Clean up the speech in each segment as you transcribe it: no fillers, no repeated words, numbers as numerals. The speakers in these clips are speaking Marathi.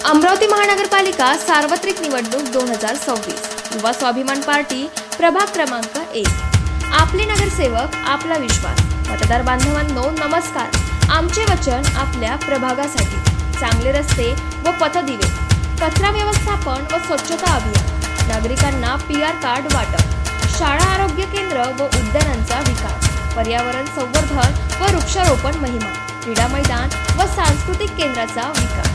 अमरावती महानगरपालिका सार्वत्रिक निवडणूक 2026 युवा स्वाभिमान पार्टी प्रभाग क्रमांक 1। आपले नगरसेवक आपला विश्वास। मतदार बांधवांनो नमस्कार। आमचे वचन आपल्या प्रभागासाठी चांगले रस्ते व पथदिवे, कचरा व्यवस्थापन व स्वच्छता अभियान, नागरिकांना PR कार्ड वाटप, शाळा आरोग्य केंद्र व उद्यानांचा विकास, पर्यावरण संवर्धन व वृक्षारोपण मोहिमा, क्रीडा मैदान व सांस्कृतिक केंद्राचा विकास,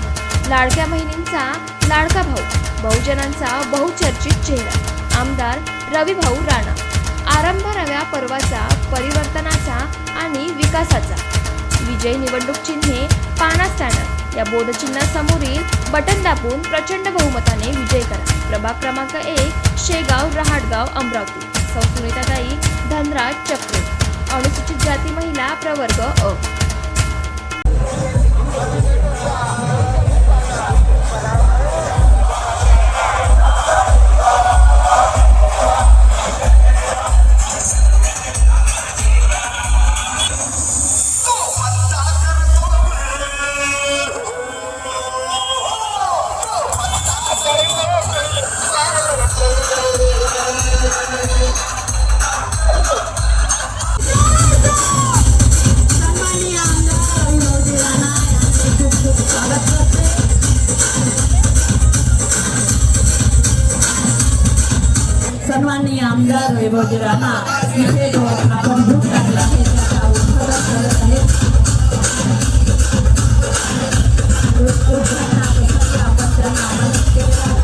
लाडक्या बहिणींचा लाडका भाऊ, बहुजनांचा बहुचर्चित चेहरा आमदार रविभाऊ राणा। आरंभ नव्या पर्वाचा, परिवर्तनाचा आणि विकासाचा। विजय निवडणूक चिन्हे पाना स्टँडर या बोधचिन्हासमोरील बटन दाबून प्रचंड बहुमताने विजय करा। प्रभाग क्रमांक 1 शेगाव रहाटगाव अमरावती। सौ सुनीताताई धनराज चक्रे, अनुसूचित जाती महिला प्रवर्ग अ। सन्माननीय आमदार रविभाऊ राणा इथे जो आपण ग्रुप टाकला आहे त्याचा उद्घाटन करत आहेत। आपण त्यांना आमंत्रित केलेलं आहे।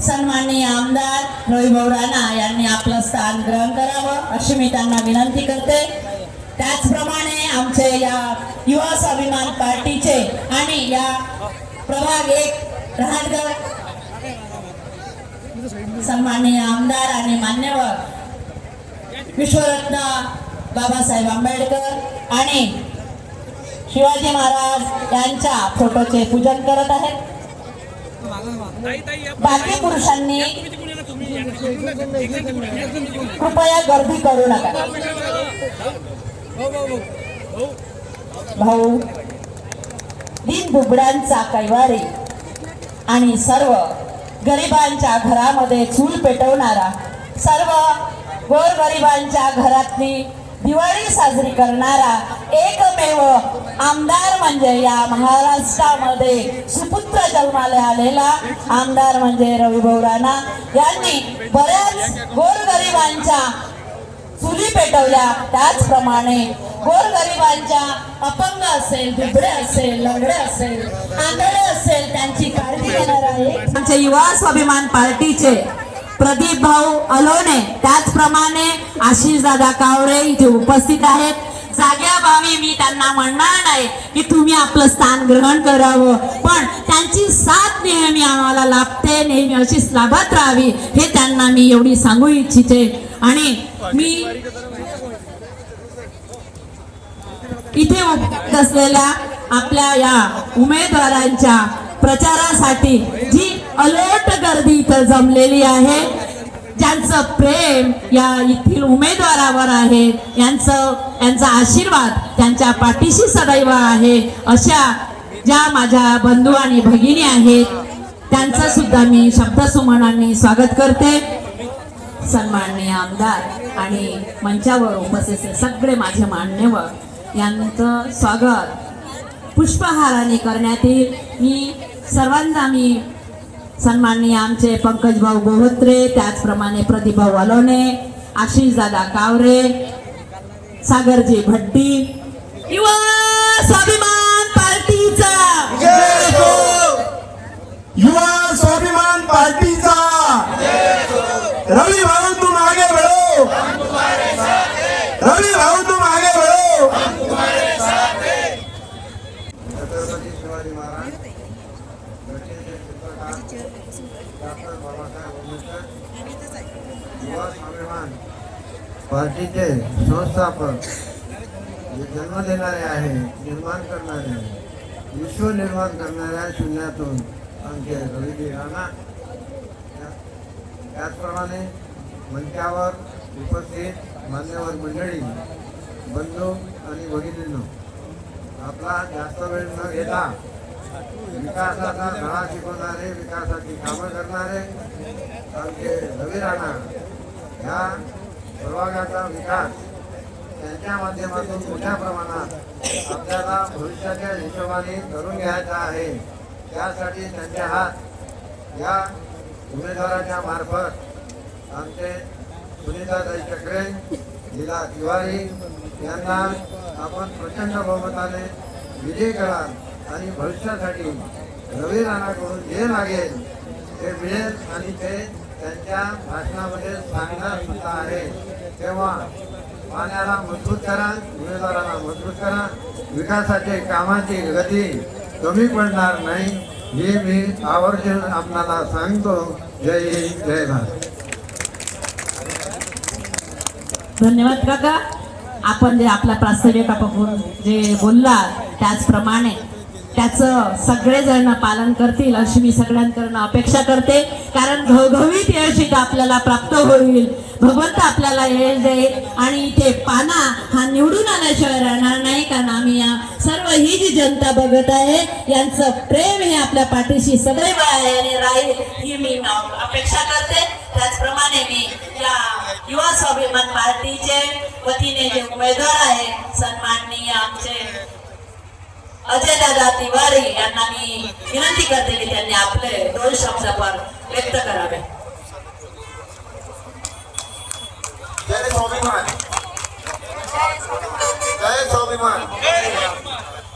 सन्माननीय आमदार रविभाऊ राणा यांनी आपलं स्थान ग्रहण करावं अशी मी त्यांना विनंती करते। त्याचप्रमाणे आमचे या युवा स्वाभिमान पार्टीचे आणि या प्रभाग 1 रहाटगाव सन्माननीय आमदार आणि मान्यवर विश्वरत्न बाबासाहेब आंबेडकर आणि शिवाजी महाराज यांच्या फोटोचे पूजन करत आहेत। बाकी पुरुषांनी कृपया गर्दी करू नका। भाऊ दिन बुबड्यांचा कैवारी आणि सर्व गरिबांच्या घरामध्ये चूल पेटवणारा, सर्व गोरगरिबांच्या घरातली दिवाळी साजरी करणारा एकमेव आमदार म्हणजे या महाराष्ट्रामध्ये सुपुत्र जन्माला आलेला आमदार म्हणजे रविभाऊ राणा यांनी बऱ्याच गोरगरिबांच्या चुली पेटवल्या। त्याचप्रमाणे गोरगरिबांच्या अपंग असेल, दुबळे असेल, लंगडे असेल, आंधळे असेल त्यांची काळजी घेणार आहे आमचे युवा स्वाभिमान पार्टीचे प्रदीप भाऊ अलोने, त्याचप्रमाणे आशिष दादा कावरे इथे उपस्थित आहेत। जाग्याभावी मी त्यांना म्हणणार नाही की तुम्ही आपलं स्थान ग्रहण करावं, पण त्यांची साथ नेहमी आम्हाला लाभते, नेहमी अशीच लाभत राहावी हे त्यांना मी एवढी सांगू इच्छिते। आणि मी इथे उपस्थित असलेल्या आपल्या या उमेदवारांच्या प्रचारासाठी जी अलोट गर्दी इथं जमलेली आहे, ज्यांचं प्रेम या येथील उमेदवारावर आहे, यांचा आशीर्वाद त्यांच्या पाठीशी सदैव आहे, अशा ज्या माझ्या बंधू आणि भगिनी आहेत त्यांचं सुद्धा मी शब्दसुमनांनी स्वागत करते। सन्माननीय आमदार आणि मंचावर उपस्थित सगळे माझे मान्यवर यांचं स्वागत पुष्पहाराने करण्यात येईल। मी सर्वांना सन्माननीय आमचे पंकज भाऊ गोहोत्रे, त्याचप्रमाणे प्रदीप भाऊ अलोने, आशिष दादा कावरे, सागरजी भट्टी, युवा स्वाभिमान पार्टीचा जय हो, युवा स्वाभिमान पार्टीचा जय हो। रवि भाऊ तुम आगे बढ़ो, रवि भाऊ तुम आगे बढ़ो। पार्टीचे संस्थापक जे जन्म देणारे आहे, निर्माण करणारे, विश्व निर्माण करणाऱ्या शून्यातून आमचे रवीजी राणा, त्याचप्रमाणे मंचावर उपस्थित मान्यवर मंडळी, बंधू आणि भगिनींनो, आपला जास्त वेळ न घेता विकासाचा धडा शिकवणारे, विकासाची कामं करणारे आमचे रवी राणा ह्या प्रभागाचा विकास त्यांच्या माध्यमातून मोठ्या प्रमाणात आपल्याला भविष्याच्या हिशोबाने करून घ्यायचा आहे. त्यासाठी त्यांच्या हात या उमेदवाराच्या मार्फत आमचे सुनीताताई चक्रे, लीला तिवारी यांना आपण प्रचंड बहुमताने विजयी कराल आणि भविष्यासाठी रवी राणाकडून जे लागेल ते मिळेल आणि ते त्यांच्या भाषणामध्ये सांगणार सुद्धा आहे. तेव्हा पाण्याला मजबूत करा, उमेदवाराला मजबूत करा, विकासाचे कामाची गती कमी पडणार नाही हे मी आवर्जून आपल्याला सांगतो. जय हिंद, जय भारत. धन्यवाद काका. आपण जे आपला प्रास्ताविकापासून जे बोलला त्याचप्रमाणे त्याचं सगळेजण पालन करतील अशी मी सगळ्यांकडून अपेक्षा करते. कारण घवघवीत यश आपल्याला प्राप्त होईल, भगवंत आपल्याला यश देईल आणि इथे पाना हा निवडून आल्याशिवाय राहणार नाही. कारण आम्ही या सर्व ही जी जनता बघत आहे यांचं प्रेम हे आपल्या पाठीशी सदैव आहे आणि राहील ही मी अपेक्षा करते. त्याचप्रमाणे मी या युवा स्वाभिमान पार्टीचे वतीने जे उमेदवार आहेत सन्माननीय आमचे अजय दादा तिवारी यांना मी विनंती करते की त्यांनी आपले 2 शब्द पण व्यक्त करावे. जय स्वाभिमान, जय स्वाभिमान.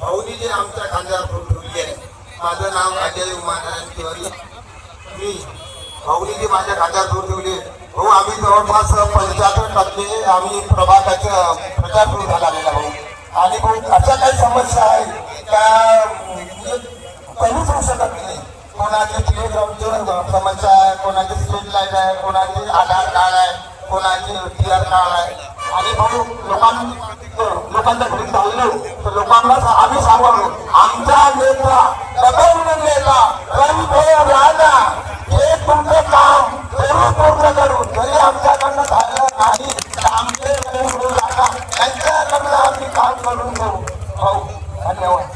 भाऊनी जे आमच्या खांद्यावर ठेवली आहे. माझं नाव अजय उमानारायण तिवारी. मी भाऊनी जे माझ्या खांद्यावर ठेवली हो, आम्ही जवळपास 75% आम्ही प्रभागाचा प्रचार सुरू झालेला भाऊ. आणि भाऊ अशा काही समस्या आहेत त्या कमीच होऊ शकत नाही. कोणाचे प्लेग्राऊंडची समस्या आहे, कोणाचे स्ट्रीट लाईट आहे, कोणाचे आधार कार्ड आहे, कोणाचे TR कार्ड आहे. आणि भाऊ लोकांच्या घरी चाललो तर लोकांना आम्ही सांगालो आमचा नेता दबवून नेता रणभय राणा हे तुमचं काम जरूर पूर्ण करू. जरी आमच्याकडनं झालं नाही तर आमचे राणा त्यांच्याकडनं आम्ही काम करून घेऊ. भाऊ धन्यवाद.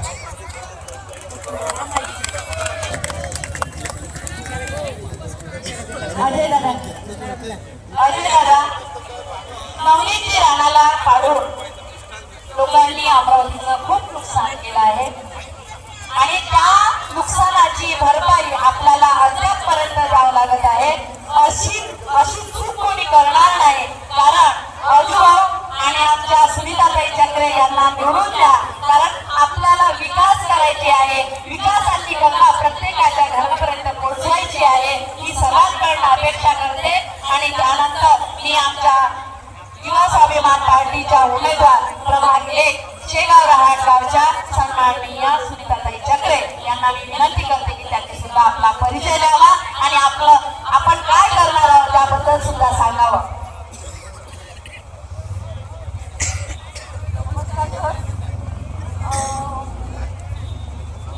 अजय दादा नवनीतची राणाला काढून लोकांनी अमरावतीचं खूप नुकसान केलं आहे आणि त्या नुकसानाची भरपाई आपल्याला अद्यापपर्यंत द्यावं लागत आहे. अशी चूक कोणी करणार नाही. कारण अजुभाऊ आणि आमच्या सुनीताताई चक्रे यांना निवडून द्या. कारण आपल्याला विकास करायची आहे, विकासाची गंगा प्रत्येकाच्या घरापर्यंत पोहोचवायची आहे ही सर्वांकडून अपेक्षा करते. आणि त्यानंतर मी आमच्या युवा स्वाभिमान पार्टीच्या उमेदवार प्रभाग 1 शेगाव रहाट गावच्या सन्माननीय सुनीताताई चक्रे यांना मी विनंती करते की त्यांनी सुद्धा आपला परिचय द्यावा आणि आपण काय करणार आहोत त्याबद्दल सुद्धा सांगावं.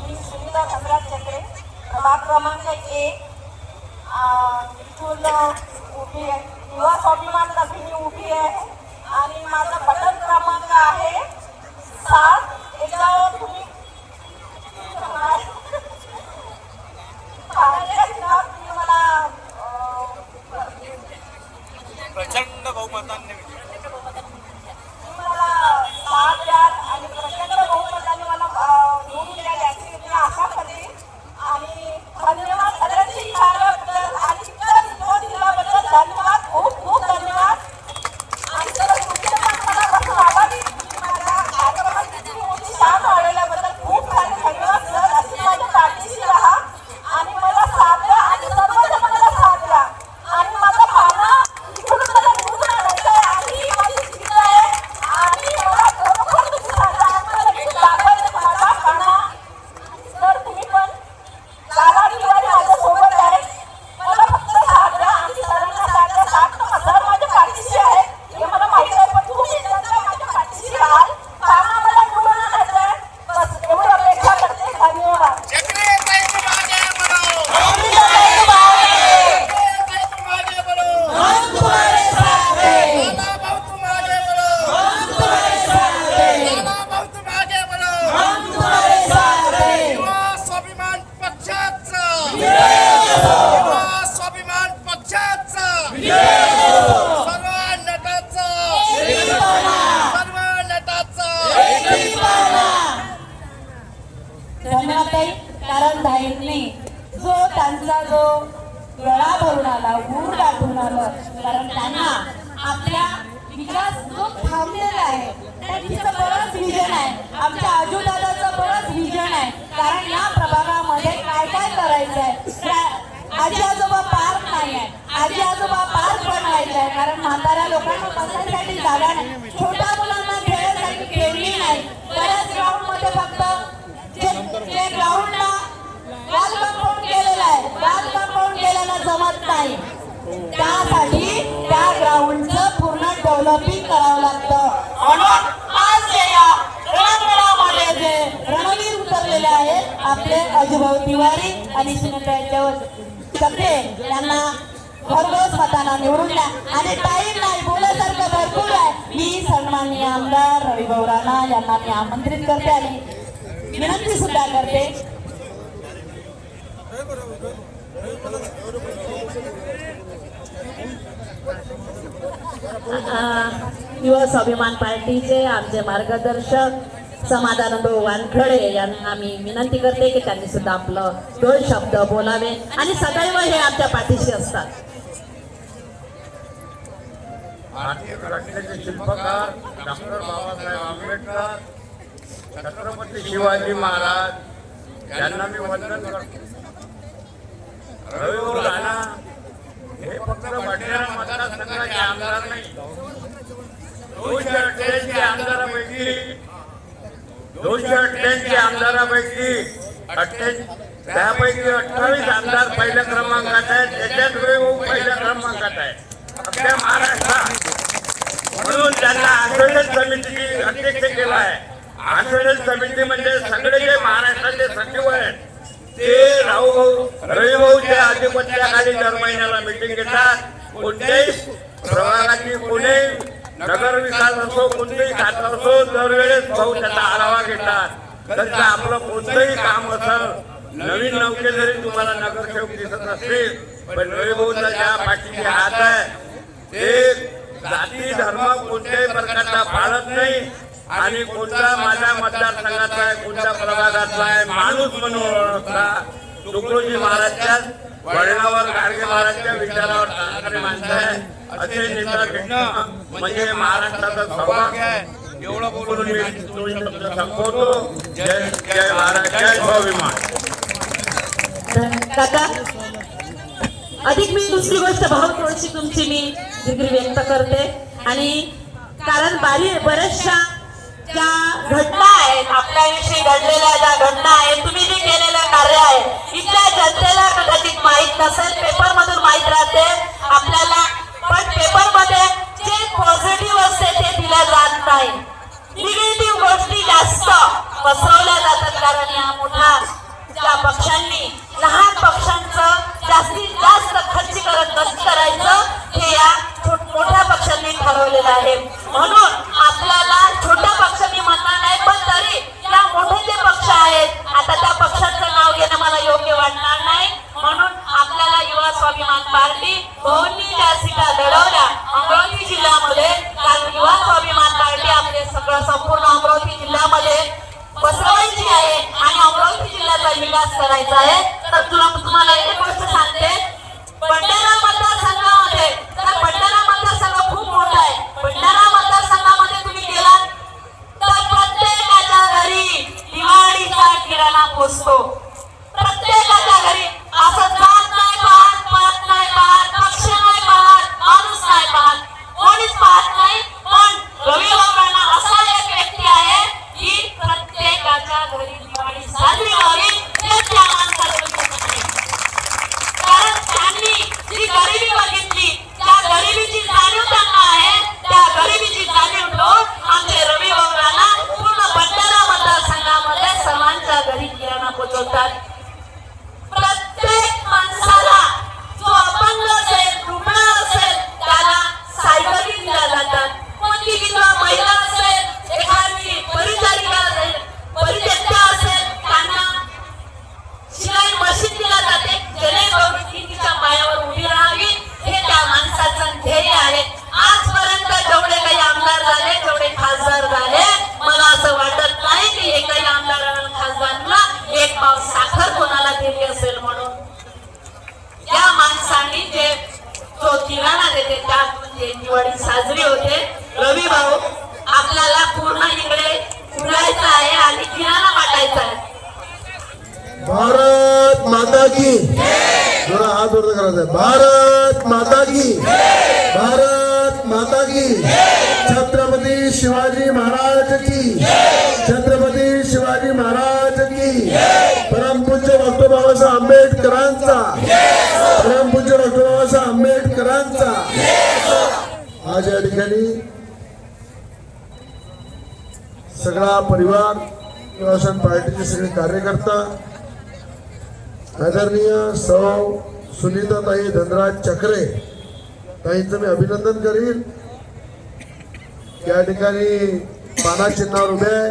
मी सुनीता धनराज चक्रे प्रभाग क्रमांक 1 इथून उभी आहे. युवा स्वाभिमान मी उभी आहे आणि माझा बटन क्रमांक आहे 7. याच्यावर तुम्ही मला प्रचंड बहुमतांनी मला साथ द्या आणि प्रचंड बहुमताने मला निवडून द्या याची मी आशा करते. आणि धन्यवाद सगळ्यांची कार्याबद्दल आणि इतर दिल्याबद्दल धन्यवाद, खूप खूप धन्यवाद. आणि तुमचे पण मला ताईंनी जो त्यांचा जो गळा भरून आला, गुण गाठून आलं, कारण त्यांना आपल्या विकास जो थांबलेला आहे त्यांचं बरंच विजन आहे, आमच्या आजूदादाचं बरंच विजन आहे. कारण या प्रभागामध्ये काय काय करायचं आहे. आजी आजोबा पार्क नाही आहे, आजी आजोबा पार्क बनवायचं आहे. कारण म्हाताऱ्या लोकांना बसायसाठी जागा नाही, छोट्या मुलांना खेळायसाठी खेळणी नाही. बऱ्याच ग्राउंड मध्ये फक्त जे ग्राउंडला वॉल कंपाऊंड केलेलं आहे, वॉल कंपाऊंड केल्यानं जमत नाही. त्यासाठी त्या ग्राउंडचं पूर्ण डेव्हलपिंग करावं लागतं. म्हणून आज जे या रणांगणामध्ये जे रणवीर उतरलेले आहेत आपले अजूभाऊ तिवारी आणि सुनीता कपडे यांना भरघोस मतांना निवडून द्या. आणि टाईम नाही, बोलासारखं भरपूर आहे. मी सन्माननीय आमदार रविभाऊ राणा यांना मी आमंत्रित करते आणि विनंती सुद्धा करते. युवा स्वाभिमान पार्टीचे आमचे मार्गदर्शक समाधानंद वानखडे यांना मी विनंती करते की त्यांनी सुद्धा आपलं 2 शब्द बोलावे आणि सदैव हे आमच्या पाठीशी असतात. भारतीय घटनेचे शिल्पकार डॉक्टर बाबासाहेब आंबेडकर, छत्रपती शिवाजी महाराज यांना मी वंदन करतो. रविभाऊ राणा हे फक्त भंडारा मतदारसंघाचे आमदार नाही, 288 आमदारापैकी त्यापैकी 28 आमदार पहिल्या क्रमांकात आहेत. त्याच्यात रविभाऊ पहिल्या क्रमांकात आहेत अख्ख्या महाराष्ट्रात. म्हणून त्यांना आंदोलन समितीची अध्यक्ष केला आहे. आंदोलन समिती म्हणजे सगळे जे महाराष्ट्राचे सचिव आहेत ते रविभाऊच्या आधिपत्याखाली दर महिन्याला मिटिंग घेतात. कोणत्याही प्रभागाची कोणी नगर विकास असो, कोणतेही खातं असो, दरवेळेस भाऊ त्याचा आढावा घेतात. त्यांचं आपलं कोणतंही काम असेल, नवीन नौके जरी तुम्हाला नगरसेवक दिसत असतील, पण रविभाऊचा ज्या पाठीशी हात आहे ते जाती धर्म कोणत्याही प्रकारचा पाळत नाही. आणि कोणता माझ्या मतदारसंघाचा आहे, कोणत्या प्रभागातला आहे, माणूस म्हणून ओळखता. तुकडोजी महाराजच्या वडिलावर, गाडगे महाराजच्या विचारावर चालणारी माणसं आहे. असे नेता भेटणं म्हणजे महाराष्ट्राचं सौभाग्य आहे. एवढं बोलून मी संपवतो. जय जय महाराज, जय स्वाभिमान. काका अधिक मी दुसरी गोष्ट भाव थोडीशी तुमची मी डिग्री व्यक्त करते. आणि कारण बऱ्याचशा ज्या घटना आहेत आपल्याविषयी घडलेल्या ज्या घटना आहेत, तुम्ही जे केलेलं कार्य आहे इथल्या जनतेला कदाचित माहीत नसेल, पेपर मधून माहीत राहते आपल्याला, पण पेपर मध्ये जे पॉझिटिव्ह असते ते दिल्या जात नाही. निगेटिव्ह गोष्टी जास्त पसरवल्या जातात. कारण या मोठ्या ज्या पक्षांनी लहान पक्षांचं जास्तीत जास्त खर्चीकरण कसं करायचं हे या मोठ्या पक्षांनी ठरवलेलं आहे. म्हणून आपल्याला छोट्या पक्ष मी म्हणणार नाही, पण तरी या मोठे जे पक्ष आहेत आता त्या पक्षाचं नाव घेणं मला योग्य वाटणार नाही. म्हणून आपल्याला युवा स्वाभिमान पार्टी भाऊंनी ज्या सीटा लढवल्या अमरावती जिल्ह्यामध्ये, कारण युवा स्वाभिमान पार्टी आपले सगळं संपूर्ण अमरावती जिल्ह्यामध्ये बसवायची आहे आणि अमरावती जिल्ह्याचा विकास करायचा आहे. तर तुम्हाला एक गोष्ट सांगते, भंडारा मतदारसंघामध्ये, तर भंडारा मतदारसंघ खूप मोठा आहे. भंडारा मतदारसंघामध्ये तुम्ही गेलात तर प्रत्येकाच्या घरी दिवाळीचा किराणा पोचतो. प्रत्येकाच्या घरी असं जात नाही पाहत, पाहत नाही पाहत, पक्ष नाही पाहत, माणूस नाही पाहत, कोणीच पाहत नाही. पण रविभाऊ राणा असा एक व्यक्ती आहे की प्रत्येकाच्या घरी दिवाळी साजरी व्हावी, हे त्या माणसाचं भारत माता की, भारत माता की, छत्रपती शिवाजी महाराज की, छत्रपती शिवाजी महाराज की, परमपूज्य डॉक्टर बाबासाहेब आंबेडकरांचा, परमपूज्य डॉक्टर बाबासाहेब आंबेडकरांचा. आज या ठिकाणी सगळा परिवार, शिवसेना पार्टीचे सगळे कार्यकर्ता, आदरणीय सौ सुनीताताई धनराज चक्रे ताईंचं मी अभिनंदन करीन. या ठिकाणी पाना चिन्हावर उभे आहे.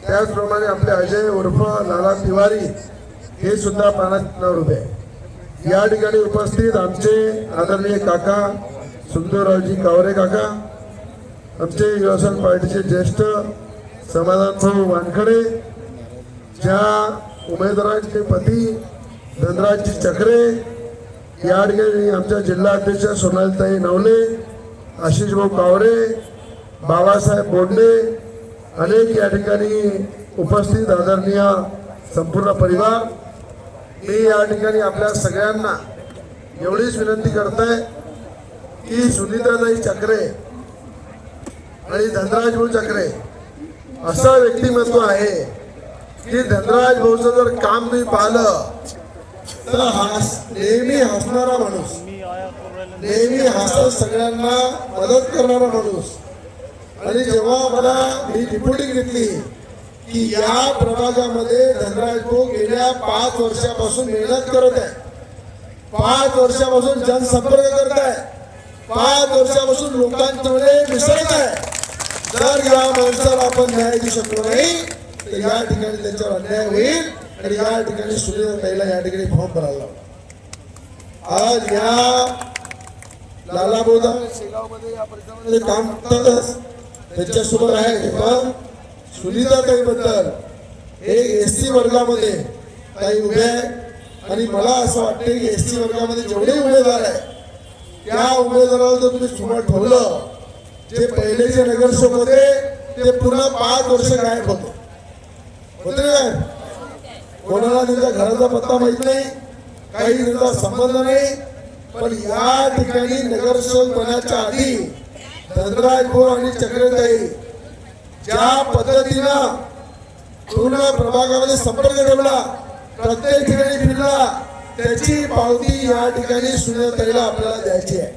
त्याचप्रमाणे आपले अजय उर्फ लाला तिवारी हे सुद्धा पाना चिन्हावर उभे आहे. या ठिकाणी उपस्थित आमचे आदरणीय काका सुंदररावजी कावरे काका, आमचे शिवसेना पार्टीचे ज्येष्ठ समाधान भाऊ वानखडे, ज्या उमेदवारांचे पती धनराजजी चक्रे, या ठिकाणी आमच्या जिल्हा अध्यक्ष सोनालीताई नवले, आशिष भाऊ कावरे, बाबासाहेब बोंडे, अनेक या ठिकाणी उपस्थित आदरणीय संपूर्ण परिवार. मी या ठिकाणी आपल्या सगळ्यांना एवढीच विनंती करतोय की सुनीताताई चक्रे आणि धनराज भाऊ चक्रे असं व्यक्तिमत्व आहे की धनराज भाऊचं जर काम तुम्ही पाहिलं तर नेहमी हसणारा माणूस, नेहमी हसत सगळ्यांना मदत करणारा माणूस. आणि जेव्हा मला मी रिपोर्टिंग घेतली की या प्रभागामध्ये धनराज भाऊ गेल्या 5 वर्षापासून मेहनत करत आहे, 5 वर्षापासून जनसंपर्क करत आहे, 5 वर्षापासून लोकांमध्ये मिसळत आहे. जर या माणसाला आपण न्याय देऊ शकलो नाही तर या ठिकाणी त्यांच्यावर अन्याय होईल आणि या ठिकाणी सुनीताताईला या ठिकाणी फॉर्म भरायला लावला. आज या लालाबोदा शेगावमध्ये या परिसरामध्ये काम करतातच, त्यांच्यासोबत आहे. पण सुनीताताई बद्दल एक एसटी वर्गामध्ये ताई उभे आहे आणि मला असं वाटतं की एसटी वर्गामध्ये जेवढे उमेदवार आहे त्या उमेदवाराला जर तुम्ही समोर ठेवलं, जे पहिले जे नगरसेवक होते ते पुन्हा 5 वर्ष गायब होते काय, कोणाला त्यांच्या घराचा पत्ता माहित नाही, काही त्यांचा संबंध नाही. पण या ठिकाणी नगरसेवक बनाच्या आधी धनराज भाऊ आणि चक्रताई ज्या पद्धतीनं पूर्ण प्रभागामध्ये संपर्क ठेवला, प्रत्येक ठिकाणी फिरला, त्याची पावती या ठिकाणी सुनीताताईला आपल्याला द्यायची आहे.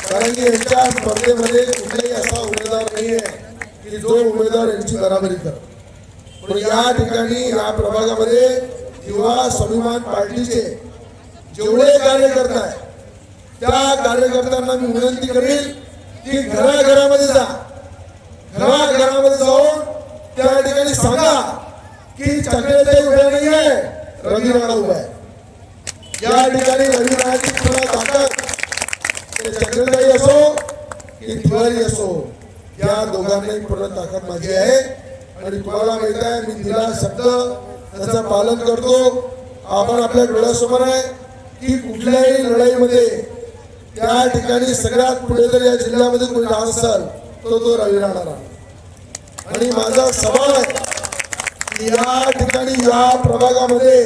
कारण की यांच्या स्पर्धेमध्ये कुठलाही असा उमेदवार नाहीये की जो उमेदवार यांची बराबरी करतो. पण या ठिकाणी या प्रभागामध्ये युवा स्वाभिमान पार्टीचे जेवढे कार्यकर्ते आहेत त्या कार्यकर्त्यांना मी विनंती करेल की घराघरामध्ये जा, घराघरामध्ये जाऊन त्या ठिकाणी सांगा की चक्रेताई उभ्या नाहीये, रवी राणा उभा आहे. या ठिकाणी रवी राणाची पुन्हा ताकद चक्रताई असो की तिवारी असो, या दोघांनाही पूर्ण ताकद माझी आहे. आणि तुम्हाला माहित आहे मी दिला शब्द त्याचं पालन करतो. आपण आपल्या डोळ्यासमोर आहे की कुठल्याही लढाईमध्ये त्या ठिकाणी सगळ्यात पुढे जर या जिल्ह्यामध्ये कोणी राहत असेल तो रवी राणा. आणि माझा सवाल आहे की या ठिकाणी या प्रभागामध्ये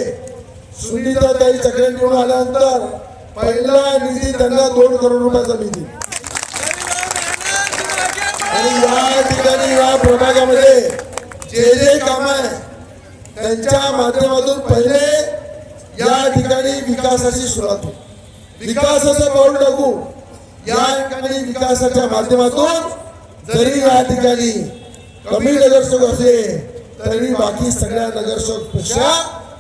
सुनीताताई चक्रे निवडून आल्यानंतर पहिला निधी त्यांना 2 करोड रुपयाचा निधी. आणि या ठिकाणी या प्रभागामध्ये जे काम आहे त्यांच्या माध्यमातून पहिले या ठिकाणी विकासाची सुरुवात होईल. विकासाचं पाऊल टाकू. या ठिकाणी विकासाच्या माध्यमातून जरी या ठिकाणी कमी नगरसेवक असले तरी बाकी सगळ्या नगरसेवकपेक्षा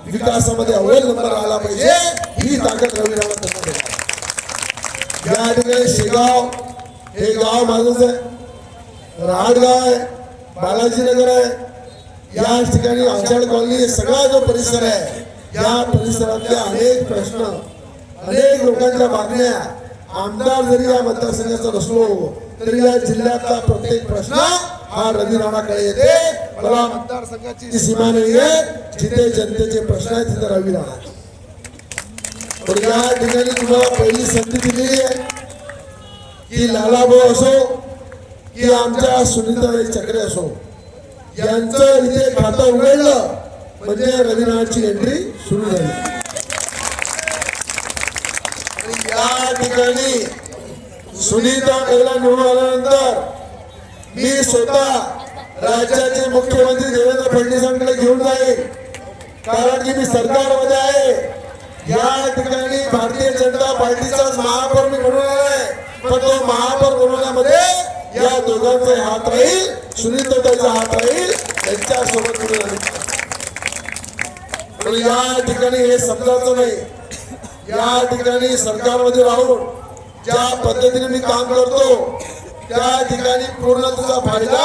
विकासामध्ये अव्वल नंबर आला पाहिजे, ही ताकद रवी राणा त्यांना देणार. या ठिकाणी शेगाव हे गाव माझंच आहे, रहाटगाव आहे, बालाजीनगर आहे, या ठिकाणी आषाढ कॉलनी सगळा जो परिसर आहे या परिसरातले अनेक प्रश्न, अनेक लोकांच्या मागण्या, आमदार जरी या मतदारसंघाचा नसलो तरी या जिल्ह्यातला प्रत्येक प्रश्न हा रवी राणाकडे येते. मला मतदारसंघाची सीमा नाहीये, जिथे जनतेचे प्रश्न आहेत तिथे रवी राणा. पण या ठिकाणी तुम्हाला पहिली संधी दिलेली आहे की लालाभाऊ असो की आमच्या सुनीताताई चक्रे असो, यांचं इथे खातं उघडलं म्हणजे रवी राणाची एंट्री सुरू झाली. या ठिकाणी सुनीता ताईला निवडून आल्यानंतर मी स्वतः राज्याचे मुख्यमंत्री देवेंद्र फडणवीसांकडे घेऊन जाईल, कारण की मी सरकारमध्ये आहे. या ठिकाणी भारतीय जनता पार्टीचाच महापौर मी बनवणार आहे, पण तो महापौर बनवण्यामध्ये या दोघांचा हात राहील, सुनीताताईचा हात राहील, त्यांच्यासोबत पण या ठिकाणी हे समजायचं नाही. या ठिकाणी सरकारमध्ये राहून ज्या पद्धतीने मी काम करतो त्या ठिकाणी पूर्ण तुझा फायदा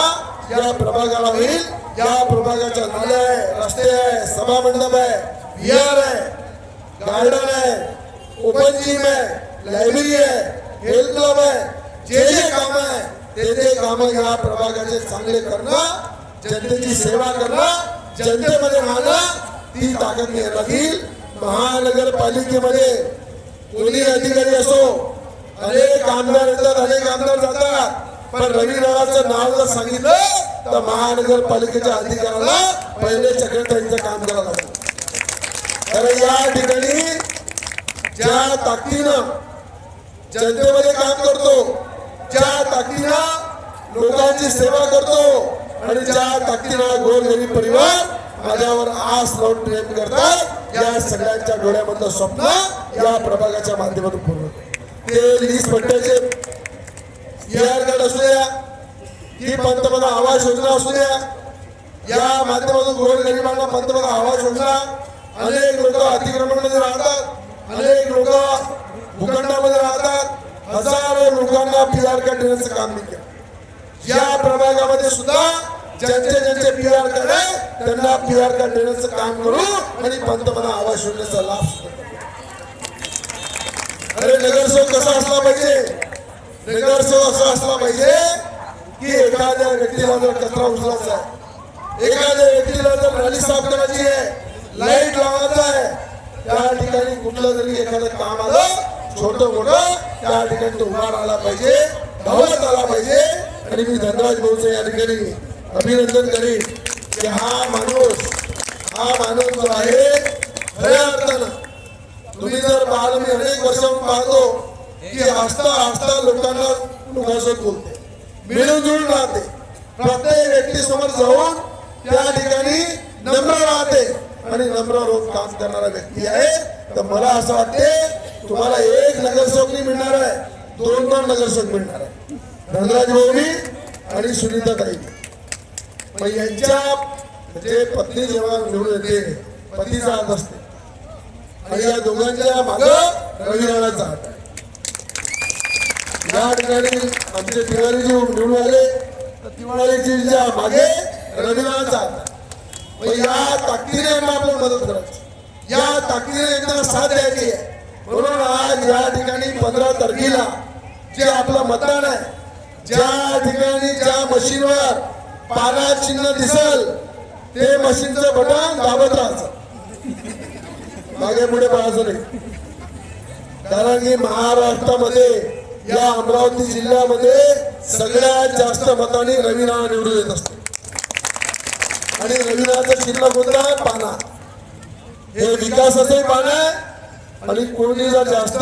या प्रभागाला होईल. या प्रभागाच्या नाल्या आहे, रस्ते आहे, सभा मंडप आहे, विहार आहे, गार्डन आहे, ओपन जिम आहे, लायब्ररी आहे, हेल्थ क्लब आहे, जे काम आहे ते काम या प्रभागाचे चांगले करणं, जनतेची सेवा करणं, जनतेमध्ये राहणं, ती ताकद मी लागेल. महानगरपालिकेमध्ये कोणी अधिकारी असो, अनेक आमदार येतात, अनेक आमदार जातात, पण रवी रावाचं नाव जर सांगितलं तर महानगरपालिकेच्या अधिकाऱ्याला पहिले चक्रताईंचं काम करावं लागेल. कारण या ठिकाणी ज्या ताकदीनं जनतेमध्ये काम करतो, ज्या ताकदीनं लोकांची सेवा करतो आणि ज्या ताकदीनं गोरगरीब परिवार माझ्यावर आस लावून प्रेम करतात, या सगळ्यांच्या डोळ्यामधलं स्वप्न या प्रभागाच्या माध्यमातून पूर्ण ते लीज पट्ट्याचे ER कार्ड असू द्या, ही पंतप्रधान आवास योजना असू द्या, या माध्यमातून गोरगरिबांना पंतप्रधान आवास योजना. अनेक लोक अतिक्रमणामध्ये राहतात, अनेक लोक भूखंडामध्ये राहतात, हजारो लोकांना PR कार्ड देण्याचं काम मी केलं. या प्रभागामध्ये सुद्धा ज्यांचे PR कार्ड आहे त्यांना PR कार्ड देण्याचं काम करू आणि पंतप्रधान आवास योजनेचा लाभ सुद्धा. अरे नगरसेवक कसा असला पाहिजे? नगरसेवक असा असला पाहिजे की एखाद्या व्यक्तीला जर कचरा उचलायचा आहे, एखाद्या व्यक्तीला जर नाली साफ करायची आहे, लाईट लावायचा आहे, त्या ठिकाणी कुठलं जरी एखादं काम आलं छोटं मोठं, त्या ठिकाणी तो उभा राहिला पाहिजे, धावत आला पाहिजे. आणि मी धनराज भाऊचं या ठिकाणी अभिनंदन करीन की हा माणूस जो आहे खऱ्या अर्थानं तुम्ही जर पाहिलं, मी अनेक वर्षांपासून पाहतो की हसता लोकांसोबत बोलते, मिळून जुळून राहते, प्रत्येक व्यक्ती समोर जाऊन त्या ठिकाणी नम्र राहते आणि नम्र रोज काम करणारा व्यक्ती आहे. तर मला असं वाटते तुम्हाला एक नगरसेवक नाही मिळणार आहे, 2 नगरसेवक मिळणार आहे, धनराज भाऊनी आणि सुनीता ताई. मग यांच्या म्हणजे पत्नी जेव्हा निवडून येते, पतीचा हात असते आणि या दोघांच्या मागं रवी राणाचा हात आहे. या ठिकाणी आमचे तिवारी जे निवडून आले तर तिवारीजींच्या मागे रवी राणाचा हात आहे. मग या ताकदीने यांना आपल्याला मदत करायची, या ताकदीने यांना साथ द्यायची आहे. म्हणून आज या ठिकाणी 15 तारखेला जे आपलं मतदान आहे, ज्या ठिकाणी ज्या मशीनवर पाना चिन्ह दिसल ते मशीनचं बटन दाबत राहायचं, मागे पुढे पाहायचं नाही. कारण की महाराष्ट्रामध्ये या अमरावती जिल्ह्यामध्ये सगळ्यात जास्त मतांनी रवी राणा निवडून येत असते आणि रवी राणाचं चिन्ह कोणतं आहे? पाना. हे विकासाचंही पान आहे आणि कोणी जर जास्त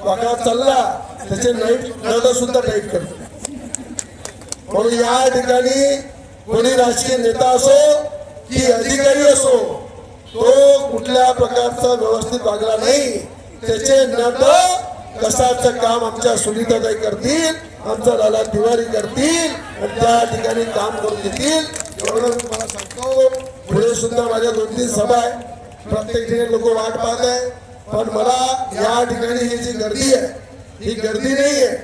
वागात चालला त्याचे नट सुद्धा टाईट करतो. म्हणून या ठिकाणी कोणी राजकीय नेता असो की अधिकारी असो, तो कुठल्या प्रकारचा व्यवस्थित वागला नाही, त्याचे नट कसाचं काम आमच्या सुनीताताई करतील, आमचा लाला तिवारी करतील आणि त्या ठिकाणी काम करून देतील. एवढं तुम्हाला सांगतो. पुढे सुद्धा माझ्या 2-3 सभा आहे, प्रत्येक ठिकाणी लोक वाट पाहत आहे. पण मला या ठिकाणी ही जी गर्दी आहे, ही गर्दी नाही आहे,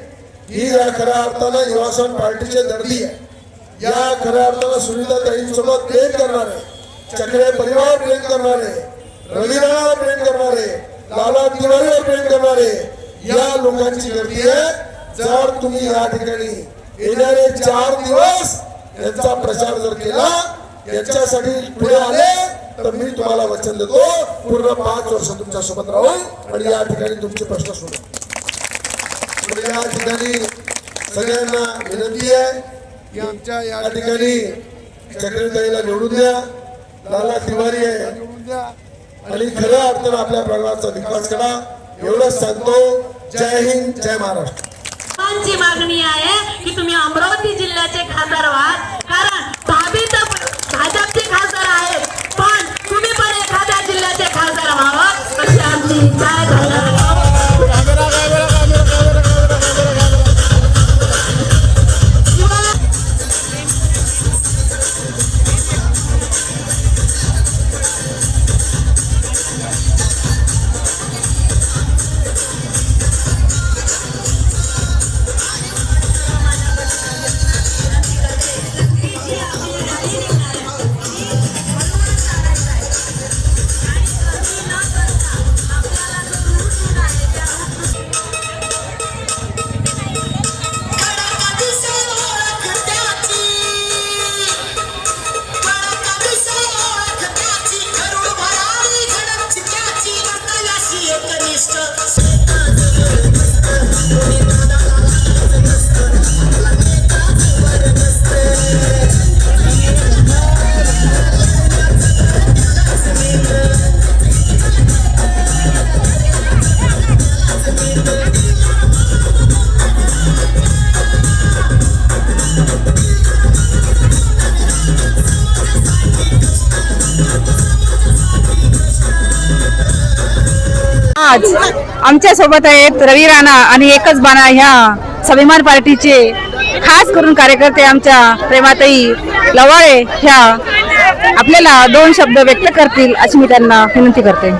ही या खऱ्या अर्थानं युवासन पार्टीचे दर्दी आहे. या खऱ्या अर्थानं सुनीताताईंसोबत प्रेम करणारे, चक्रे परिवार प्रेम करणारे, रवी राणावर प्रेम करणारे, लाला तिवारीवर प्रेम करणारे या लोकांची गर्दी आहे. जर तुम्ही या ठिकाणी येणारे 4 दिवस यांचा प्रचार जर केला, यांच्यासाठी पुढे आले, तर मी तुम्हाला वचन देतो पूर्ण 5 वर्ष तुमच्या सोबत राहून आणि या ठिकाणी तुमचे प्रश्न सोडवू. या ठिकाणी सगळ्यांना विनंती आहे की आमच्या या ठिकाणी चक्रताईला निवडून द्या, लाला तिवारी आहे निवडून द्या आणि खऱ्या अर्थानं आपल्या प्रभागाचा विकास करा. एवढंच सांगतो. जय हिंद, जय महाराष्ट्र. आमची मागणी आहे की तुम्ही अमरावती जिल्ह्याचे खासदार व्हा, कारण भाभी तर भाजपचे खासदार आहेत, पण तुम्ही पण एखाद्या जिल्ह्याचे खासदार व्हावं अशी आमची इच्छा आहे. धन्यवाद. आज आमच्या सोबत आहेत रवी राणा आणि एकच बाणा ह्या स्वाभिमान पार्टीचे खास करून कार्यकर्ते आमच्या प्रेमाताई लवाळे ह्या आपल्याला 2 शब्द व्यक्त करतील अशी मी त्यांना विनंती करते.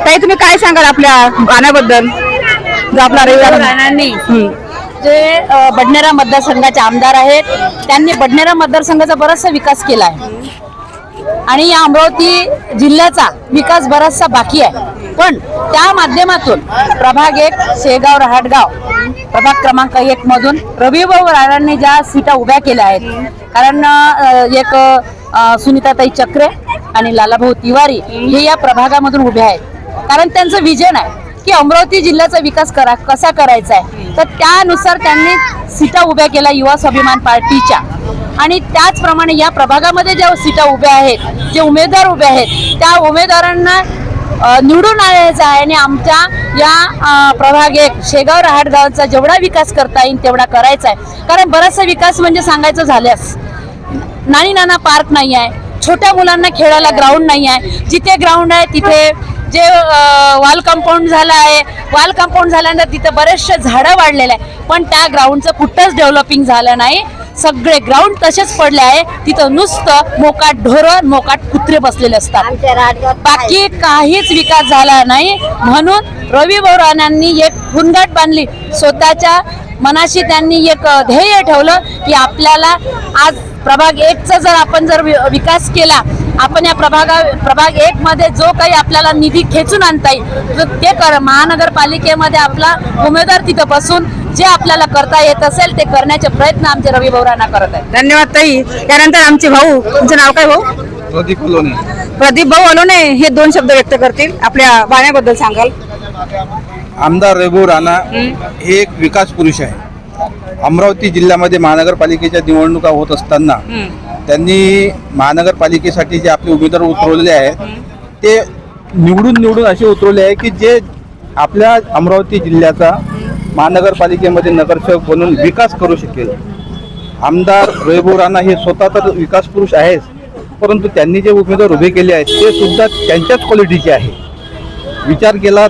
ताई, तुम्ही काय सांगाल आपल्या बाणाबद्दल जो आपला रवी राणांनी जे बडनेरा मतदारसंघाचे आमदार आहेत, त्यांनी बडनेरा मतदारसंघाचा बराचसा विकास केला आहे आणि या अमरावती जिल्ह्याचा विकास बराचसा बाकी आहे. पण त्या माध्यमातून प्रभाग 1 शेगाव रहाटगाव प्रभाग क्रमांक 1 मधून रविभाऊ राणांनी ज्या सीटा उभ्या केल्या आहेत, कारण एक सुनीताताई चक्रे आणि लालाभाऊ तिवारी हे या प्रभागामधून उभे आहेत, कारण त्यांचं विजन आहे की अमरावती जिल्ह्याचा विकास कसा करायचा आहे. तर त्यानुसार त्यांनी सीटा उभ्या केल्या युवा स्वाभिमान पार्टीच्या, आणि त्याचप्रमाणे या प्रभागामध्ये ज्या सीटा उभ्या आहेत, जे उमेदवार उभे आहेत, त्या उमेदवारांना निवडून आणायचं आहे आणि आमच्या या प्रभाग 1 शेगाव रहाटगावचा जेवढा विकास करता येईल तेवढा करायचा आहे. कारण बराचसा विकास म्हणजे सांगायचं झाल्यास नाना पार्क नाही आहे, छोट्या मुलांना खेळायला ग्राउंड नाही आहे, जिथे ग्राउंड आहे तिथे जे वॉल कंपाऊंड झालं आहे, वॉल कंपाऊंड झाल्यानंतर तिथं बरेचसे झाडं वाढलेले आहे, पण त्या ग्राउंडचं कुठंच डेव्हलपिंग झालं नाही. सगळे ग्राउंड तसेच पडले आहे, तिथं नुसतं मोकाट ढोरं मोकाट कुत्रे बसलेले असतात, बाकी काहीच विकास झाला नाही. म्हणून रविभाऊ राणांनी एक हुनगाट बांधली, स्वतःच्या मनाशी त्यांनी एक ध्येय ठेवलं की आपल्याला आज प्रभाग 1चा जर आपण विकास केला, आपण या प्रभाग 1 मध्ये जो काही आपल्याला निधी खेचून आणता येईल तर ते महानगरपालिकेमध्ये आपला उमेदवार तिथं बसून जे आपल्याला करता येत असेल ते करण्याचे प्रयत्न आमचे रविभाऊ राणा करत आहेत. धन्यवाद ताई. त्यानंतर आमचे भाऊ, तुमचं नाव काय भाऊ? प्रदीप अलोने. प्रदीप भाऊ अलोने हे 2 शब्द व्यक्त करतील, आपल्या बाण्याबद्दल सांगाल. आमदार रविभाऊ राणा हे एक विकास पुरुष आहे. अमरावती जिल्ह्यामध्ये महानगरपालिकेच्या निवडणुका होत असताना त्यांनी महानगरपालिकेसाठी जे आपले उमेदवार उतरवलेले आहेत ते निवडून असे उतरवले आहे की जे आपल्या अमरावती जिल्ह्याचा महानगरपालिकेमध्ये नगरसेवक बनून विकास करू शकेल. आमदार रविभाऊ राणा हे स्वतः तर विकास पुरुष आहेच, परंतु त्यांनी जे उमेदवार उभे केले आहेत ते सुद्धा त्यांच्याच क्वालिटीचे आहे. विचार केला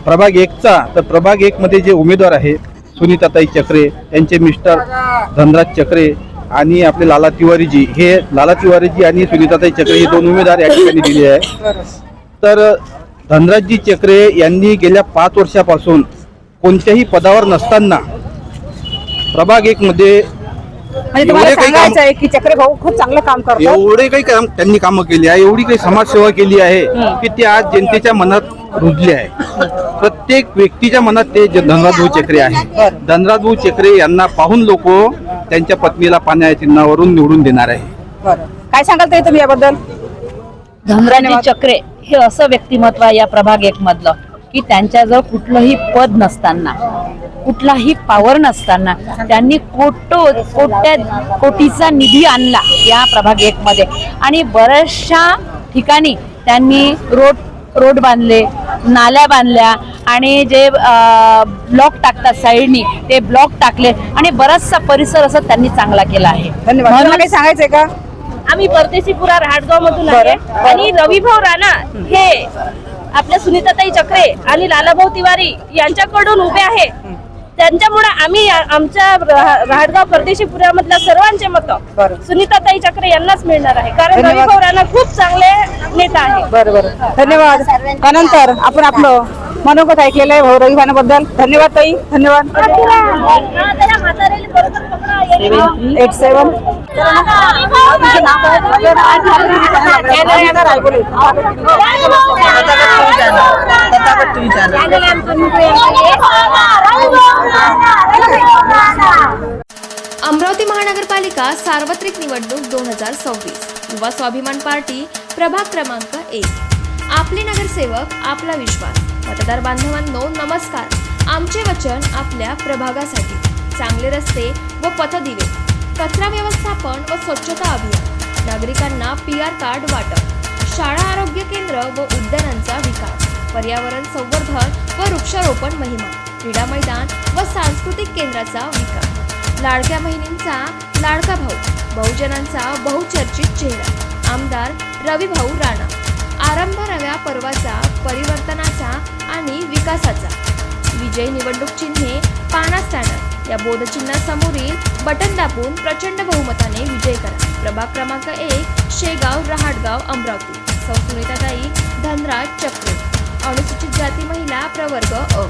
प्रभाग 1चा तर प्रभाग 1 मध्ये जे उमेदवार आहेत सुनीताताई चक्रे, त्यांचे मिस्टर धनराज चक्रे आणि आपले लाला तिवारीजी, हे लाला तिवारीजी आणि सुनीताताई चक्रे हे 2 उमेदवार या ठिकाणी दिले आहे. तर धनराजजी चक्रे यांनी गेल्या 5 वर्षापासून कोणत्याही पदावर नसताना प्रभाग 1 मध्ये की चक्रे भाऊ खूप चांगलं काम करतात, एवढे काही काम त्यांनी कामं केली आहे, एवढी काही समाजसेवा केली आहे की ते आज जनतेच्या मनात रुजले आहे. प्रत्येक व्यक्तीच्या मनात ते धनराजभाऊ चक्रे आहे. धनराजभाऊ चक्रे यांना पाहून लोक त्यांच्या पत्नीला पाण्याच्या चिन्हावरून निवडून देणार आहे. काय सांगाल ताई तुम्ही याबद्दल? धनराजी चक्रे हे असं व्यक्तिमत्व आहे या प्रभाग 1 मधलं की त्यांच्याजवळ कुठलंही पद नसताना, कुठलाही पॉवर नसताना त्यांनी कोटीचा निधी आणला या प्रभाग 1 मध्ये, आणि बऱ्याचशा ठिकाणी त्यांनी रोड रोड बांधले, नाल्या बांधल्या आणि जे ब्लॉक टाकतात साईडनी ते ब्लॉक टाकले आणि बराचसा परिसर असं त्यांनी चांगला केला आहे. धन्यवाद. तुम्हाला काही सांगायचंय का? आम्ही परदेशीपुरा रहाटगाव मधून आहे आणि रविभाऊ राणा हे आपल्या सुनीताताई चक्रे आणि लालाभाऊ तिवारी यांच्याकडून उभे आहे. त्यांच्यामुळे आम्ही आमच्या रहाटगाव परदेशीपुऱ्यामधल्या सर्वांचे मत सुनीताताई चक्रे यांनाच मिळणार आहे, कारण रविभाऊ राणा खूप चांगले नेता आहे. बरं. धन्यवाद. त्यानंतर आपण आपलं मनोगत ऐकलेलं आहे भाऊ रवी भाऊबद्दल. धन्यवाद ताई. धन्यवाद. 87 अमरावती महानगरपालिका सार्वत्रिक निवडणूक 2026. युवा स्वाभिमान पार्टी प्रभाग क्रमांक 1. आपले नगरसेवक आपला विश्वास. मतदार बांधवांनो नमस्कार. आमचे वचन आपल्या प्रभागासाठी. चांगले रस्ते व पथदिवे, कचरा व्यवस्थापन व स्वच्छता अभियान, नागरिकांना PR कार्ड वाटप, शाळा आरोग्य केंद्र व उद्यानांचा विकास, पर्यावरण संवर्धन व वृक्षारोपण मोहिमा, क्रीडा मैदान व सांस्कृतिक केंद्राचा विकास, लाडक्या बहिणींचा लाडका भाऊ, बहुजनांचा बहुचर्चित चेहरा आमदार रविभाऊ राणा. आरंभ नव्या पर्वाचा, परिवर्तनाचा आणि विकासाचा. विजय निवडणूक चिन्हे पाना स्टँडर या बोधचिन्हासमोरील बटन दाबून प्रचंड बहुमताने विजय करा. प्रभाग क्रमांक 1 शेगाव रहाटगाव अमरावती. सौ सुनीताताई धनराज चक्रे. अनुसूचित जाती महिला प्रवर्ग अ.